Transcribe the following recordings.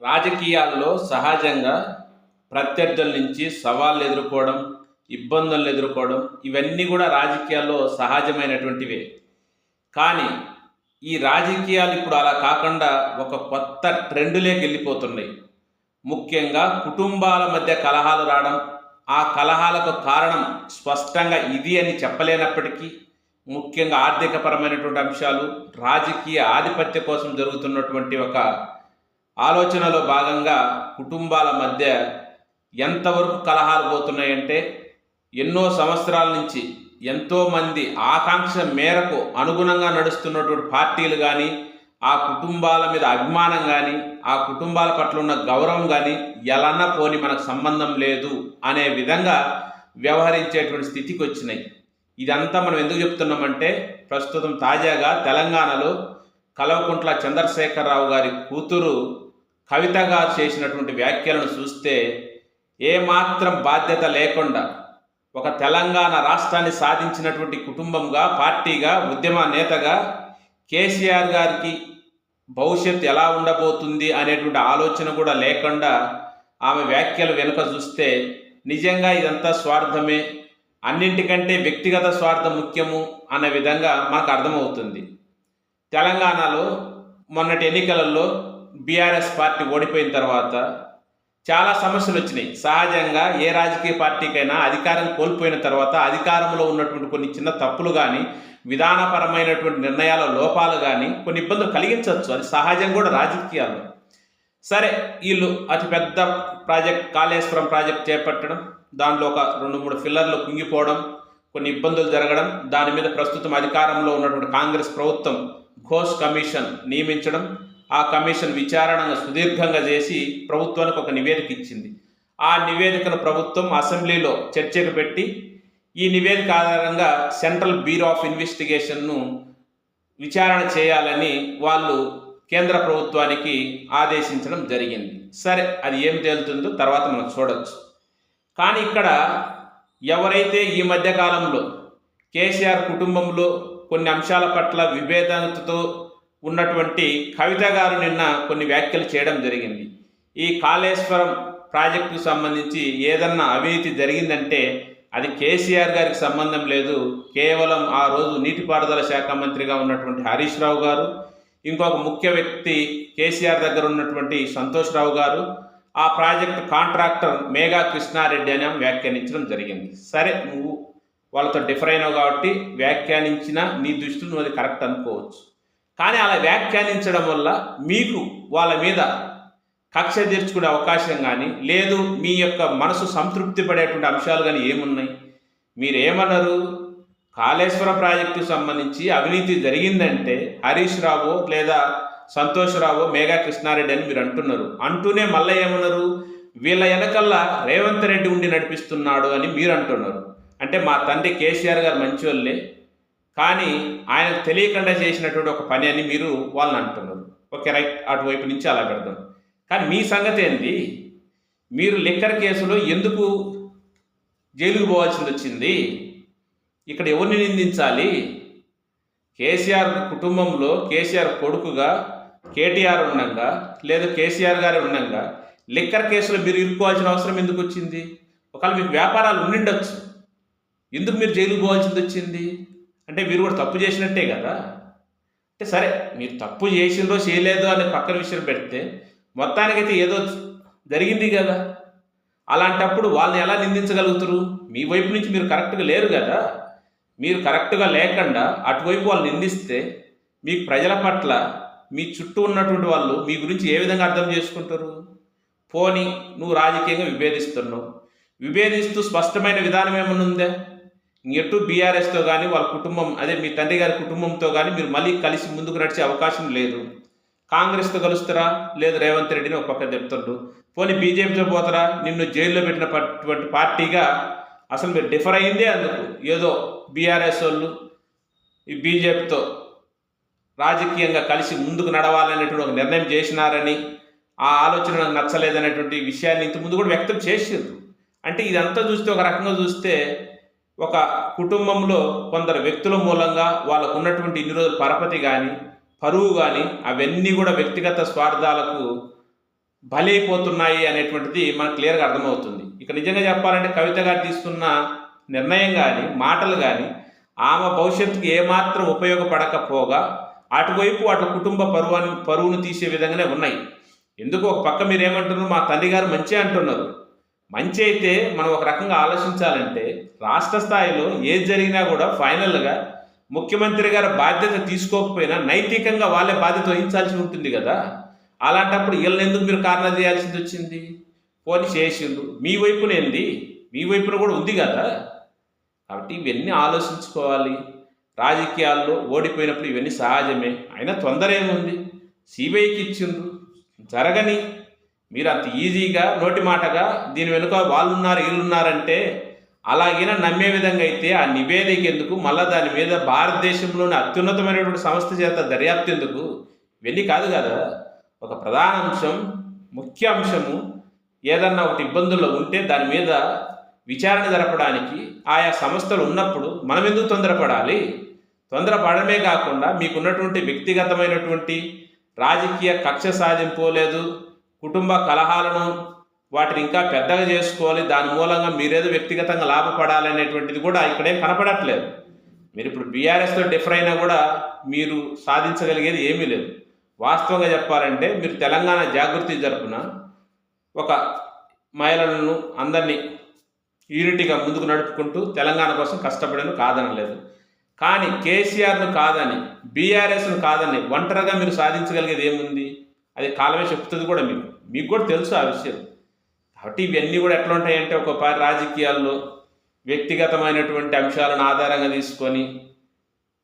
రాజకీయాల్లో సహజంగా ప్రత్యర్థుల నుంచి సవాళ్ళు ఎదుర్కోవడం, ఇబ్బందులను ఎదుర్కోవడం ఇవన్నీ కూడా రాజకీయాల్లో సహజమైనటువంటివే. కానీ ఈ రాజకీయాలు ఇప్పుడు అలా కాకుండా ఒక కొత్త ట్రెండ్‌లోకి వెళ్ళిపోతున్నాయి. ముఖ్యంగా కుటుంబాల మధ్య కలహాలు రావడం, ఆ కలహాలకు కారణం స్పష్టంగా ఇది అని చెప్పలేనప్పటికీ, ముఖ్యంగా ఆర్థికపరమైనటువంటి అంశాలు, రాజకీయ ఆధిపత్య కోసం జరుగుతున్నటువంటి ఒక ఆలోచనలో భాగంగా కుటుంబాల మధ్య ఎంతవరకు కలహాలు పోతున్నాయంటే, ఎన్నో సంవత్సరాల నుంచి ఎంతోమంది ఆకాంక్ష మేరకు అనుగుణంగా నడుస్తున్నటువంటి పార్టీలు కానీ, ఆ కుటుంబాల మీద అభిమానం కానీ, ఆ కుటుంబాల పట్ల ఉన్న గౌరవం కానీ ఎలన్నా పోని మనకు సంబంధం లేదు అనే విధంగా వ్యవహరించేటువంటి స్థితికి వచ్చినాయి. ఇదంతా మనం ఎందుకు చెప్తున్నామంటే, ప్రస్తుతం తాజాగా తెలంగాణలో కల్వకుంట్ల చంద్రశేఖరరావు గారి కూతురు కవిత గారు చేసినటువంటి వ్యాఖ్యలను చూస్తే ఏమాత్రం బాధ్యత లేకుండా ఒక తెలంగాణ రాష్ట్రాన్ని సాధించినటువంటి కుటుంబంగా, పార్టీగా, ఉద్యమ నేతగా కేసీఆర్ గారికి భవిష్యత్తు ఎలా ఉండబోతుంది అనేటువంటి ఆలోచన కూడా లేకుండా ఆమె వ్యాఖ్యలు వెనుక చూస్తే నిజంగా ఇదంతా స్వార్థమే, అన్నింటికంటే వ్యక్తిగత స్వార్థం ముఖ్యము అనే విధంగా మనకు అర్థమవుతుంది. తెలంగాణలో మొన్నటి ఎన్నికలలో బీఆర్ఎస్ పార్టీ ఓడిపోయిన తర్వాత చాలా సమస్యలు వచ్చినాయి. సహజంగా ఏ రాజకీయ పార్టీకైనా అధికారం కోల్పోయిన తర్వాత అధికారంలో ఉన్నటువంటి కొన్ని చిన్న తప్పులు కానీ, విధానపరమైనటువంటి నిర్ణయాల లోపాలు కానీ కొన్ని ఇబ్బందులు కలిగించవచ్చు. అది సహజం కూడా రాజకీయాల్లో. సరే, వీళ్ళు అతిపెద్ద ప్రాజెక్ట్ కాళేశ్వరం ప్రాజెక్ట్ చేపట్టడం, దాంట్లో ఒక 2-3 ఫిల్లర్లు కుంగిపోవడం, కొన్ని ఇబ్బందులు జరగడం, దాని మీద ప్రస్తుతం అధికారంలో ఉన్నటువంటి కాంగ్రెస్ ప్రభుత్వం ఘోష్ కమిషన్ నియమించడం, ఆ కమిషన్ విచారణను సుదీర్ఘంగా చేసి ప్రభుత్వానికి ఒక నివేదిక ఇచ్చింది. ఆ నివేదికను ప్రభుత్వం అసెంబ్లీలో చర్చకు పెట్టి, ఈ నివేదిక ఆధారంగా సెంట్రల్ బ్యూరో ఆఫ్ ఇన్వెస్టిగేషన్ను విచారణ చేయాలని వాళ్ళు కేంద్ర ప్రభుత్వానికి ఆదేశించడం జరిగింది. సరే, అది ఏం తేలుతుందో తర్వాత మనం చూడొచ్చు. కానీ ఇక్కడ ఎవరైతే ఈ మధ్యకాలంలో కేసీఆర్ కుటుంబంలో కొన్ని అంశాల పట్ల విభేదతతో ఉన్నటువంటి కవిత గారు నిన్న కొన్ని వ్యాఖ్యలు చేయడం జరిగింది. ఈ కాళేశ్వరం ప్రాజెక్టుకు సంబంధించి ఏదన్నా అవినీతి జరిగిందంటే అది కేసీఆర్ గారికి సంబంధం లేదు, కేవలం ఆ రోజు నీటిపారుదల శాఖ మంత్రిగా ఉన్నటువంటి హరీష్ రావు గారు, ఇంకొక ముఖ్య వ్యక్తి కేసీఆర్ దగ్గర ఉన్నటువంటి సంతోష్ రావు గారు, ఆ ప్రాజెక్టు కాంట్రాక్టర్ మేఘా కృష్ణారెడ్డి అని వ్యాఖ్యానించడం జరిగింది. సరే, నువ్వు వాళ్ళతో డిఫర్ అయినావు కాబట్టి వ్యాఖ్యానించిన నీ దృష్టిలో నువ్వు అది కరెక్ట్ అనుకోవచ్చు. కానీ అలా వ్యాఖ్యానించడం వల్ల మీకు వాళ్ళ మీద కక్ష తీర్చుకునే అవకాశం కానీ లేదు, మీ యొక్క మనసు సంతృప్తి పడేటువంటి అంశాలు కానీ ఏమున్నాయి? మీరు ఏమన్నారు? కాళేశ్వరం ప్రాజెక్టుకు సంబంధించి అవినీతి జరిగిందంటే హరీష్ రావు లేదా సంతోష్ రావు, మేఘా కృష్ణారెడ్డి అని మీరు అంటున్నారు. అంటూనే మళ్ళీ ఏమన్నారు? వీళ్ళ వెనకల్లా రేవంత్ రెడ్డి ఉండి నడిపిస్తున్నాడు అని మీరు అంటున్నారు. అంటే మా తండ్రి కేసీఆర్ గారు మంచివాళ్ళే, కానీ ఆయనకు తెలియకుండా చేసినటువంటి ఒక పని అని మీరు వాళ్ళని అంటున్నారు. ఓకే, రైట్, అటువైపు నుంచి అలా పెడదాం. కానీ మీ సంగతి ఏంది? మీరు లిక్కర్ కేసులో ఎందుకు జైలుకు పోవాల్సింది వచ్చింది? ఇక్కడ ఎవరిని నిందించాలి? కేసీఆర్ కుటుంబంలో కేసీఆర్ కొడుకుగా కేటీఆర్ ఉండగా లేదా కేసీఆర్ గారు ఉండగా లిక్కర్ కేసులో మీరు ఇరుక్కోవాల్సిన అవసరం ఎందుకు వచ్చింది? ఒకవేళ మీకు వ్యాపారాలు ఉండిండొచ్చు, ఎందుకు మీరు జైలుకు పోవాల్సింది వచ్చింది? అంటే మీరు కూడా తప్పు చేసినట్టే కదా. అంటే సరే, మీరు తప్పు చేసిందో చేయలేదో అనే పక్కన విషయం పెడితే మొత్తానికైతే ఏదో జరిగింది కదా. అలాంటప్పుడు వాళ్ళని ఎలా నిందించగలుగుతారు? మీ వైపు నుంచి మీరు కరెక్ట్గా లేరు కదా. మీరు కరెక్ట్గా లేకుండా అటువైపు వాళ్ళు నిందిస్తే మీకు ప్రజల పట్ల మీ చుట్టూ ఉన్నటువంటి వాళ్ళు మీ గురించి ఏ విధంగా అర్థం చేసుకుంటారు? పోనీ నువ్వు రాజకీయంగా విభేదిస్తూ స్పష్టమైన విధానం ఏమన్నా ఉందా? ఎటు బీఆర్ఎస్తో కానీ వాళ్ళ కుటుంబం, అదే మీ తండ్రి గారి కుటుంబంతో కానీ మీరు మళ్ళీ కలిసి ముందుకు నడిచే అవకాశం లేదు. కాంగ్రెస్తో కలుస్తారా? లేదు, రేవంత్ రెడ్డిని ఒక పక్క చెప్తుండ్రు. పోనీ బీజేపీతో పోతారా? నిన్ను జైల్లో పెట్టినటువంటి పార్టీగా అసలు మీరు డిఫర్ అయ్యిందే అందుకు. ఏదో బీఆర్ఎస్ వాళ్ళు ఈ బీజేపీతో రాజకీయంగా కలిసి ముందుకు నడవాలనేటువంటి ఒక నిర్ణయం చేసినారని, ఆ ఆలోచన నాకు నచ్చలేదనేటువంటి విషయాన్ని ఇంతకుముందు కూడా వ్యక్తం చేసారు. అంటే ఇదంతా చూస్తే, ఒక రకంగా చూస్తే ఒక కుటుంబంలో కొందరు వ్యక్తుల మూలంగా వాళ్ళకు ఉన్నటువంటి ఇన్ని రోజుల పరపతి కానీ, పరువు కానీ అవన్నీ కూడా వ్యక్తిగత స్వార్థాలకు బలైపోతున్నాయి అనేటువంటిది మనకు క్లియర్గా అర్థమవుతుంది. ఇక నిజంగా చెప్పాలంటే కవిత గారు తీసుకున్న నిర్ణయం కానీ మాటలు కానీ ఆమె భవిష్యత్తుకు ఏమాత్రం ఉపయోగపడకపోగా అటువైపు అటు కుటుంబ పరువును తీసే విధంగానే ఉన్నాయి. ఎందుకు ఒక పక్క మీరేమంటున్నారు, మా తండ్రి గారు మంచి అంటున్నారు. మంచి అయితే మనం ఒక రకంగా ఆలోచించాలంటే రాష్ట్ర స్థాయిలో ఏది జరిగినా కూడా ఫైనల్గా ముఖ్యమంత్రి గారు బాధ్యత తీసుకోకపోయినా నైతికంగా వాళ్ళే బాధ్యత వహించాల్సి ఉంటుంది కదా. అలాంటప్పుడు వీళ్ళని ఎందుకు మీరు కారణం చేయాల్సింది వచ్చింది? పోనీ చేసిండు, మీ వైపునేంది, మీ వైపున కూడా ఉంది కదా. కాబట్టి ఇవన్నీ ఆలోచించుకోవాలి. రాజకీయాల్లో ఓడిపోయినప్పుడు ఇవన్నీ సహజమే. అయినా తొందర ఏముంది, సిబిఐకి ఇచ్చిండ్రు, జరగని. మీరు అంత ఈజీగా నోటి మాటగా దీని వెనుక వాళ్ళున్నారు వీళ్ళున్నారంటే అలాగైనా నమ్మే విధంగా అయితే ఆ నివేదిక ఎందుకు, మళ్ళీ దాని మీద భారతదేశంలోని అత్యున్నతమైనటువంటి సంస్థ చేత దర్యాప్తు ఎందుకు? ఇవన్నీ కాదు కదా. ఒక ప్రధాన అంశం, ముఖ్య అంశము ఏదన్నా ఒకటి ఇబ్బందుల్లో ఉంటే దాని మీద విచారణ జరపడానికి ఆయా సంస్థలు ఉన్నప్పుడు మనం ఎందుకు తొందరపడాలి? తొందరపడమే కాకుండా మీకున్నటువంటి వ్యక్తిగతమైనటువంటి రాజకీయ కక్ష సాధింపు లేదు, కుటుంబ కలహాలను వాటిని ఇంకా పెద్దగా చేసుకోవాలి, దాని మూలంగా మీరేదో వ్యక్తిగతంగా లాభపడాలి అనేటువంటిది కూడా ఇక్కడేం కనపడట్లేదు. మీరు ఇప్పుడు బీఆర్ఎస్తో డిఫర్ అయినా కూడా మీరు సాధించగలిగేది ఏమీ లేదు. వాస్తవంగా చెప్పాలంటే మీరు తెలంగాణ జాగృతి జరుపున ఒక మహిళలను అందరినీ యూనిటీగా ముందుకు నడుపుకుంటూ తెలంగాణ కోసం కష్టపడను కాదనలేదు. కానీ కేసీఆర్ను కాదని, బీఆర్ఎస్ను కాదని ఒంటరిగా మీరు సాధించగలిగేది ఏముంది? అది కాలమే చెప్తుంది కూడా. మీకు కూడా తెలుసు ఆ విషయం. కాబట్టి ఇవన్నీ కూడా ఎట్లా ఉంటాయంటే ఒకసారి రాజకీయాల్లో వ్యక్తిగతమైనటువంటి అంశాలను ఆధారంగా తీసుకొని,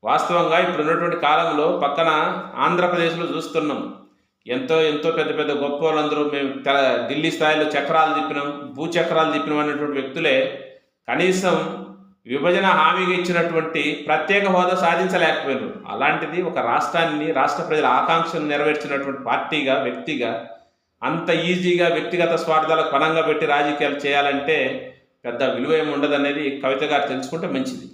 వాస్తవంగా ఇప్పుడు ఉన్నటువంటి కాలంలో పక్కన ఆంధ్రప్రదేశ్లో చూస్తున్నాం, ఎంతో ఎంతో పెద్ద పెద్ద గొప్ప వాళ్ళందరూ మేము ఢిల్లీ స్థాయిలో చక్రాలు తిప్పినాం, భూచక్రాలు తిప్పినాం అనేటువంటి వ్యక్తులే కనీసం విభజన హామీగా ఇచ్చినటువంటి ప్రత్యేక హోదా సాధించలేకపోయారు. అలాంటిది ఒక రాష్ట్రాన్ని, రాష్ట్ర ప్రజల ఆకాంక్షను నెరవేర్చినటువంటి పార్టీగా, వ్యక్తిగా అంత ఈజీగా వ్యక్తిగత స్వార్థాలకు పణంగా పెట్టి రాజకీయాలు చేయాలంటే పెద్ద విలువ ఏమి ఉండదనేది కవిత గారు తెలుసుకుంటే మంచిది.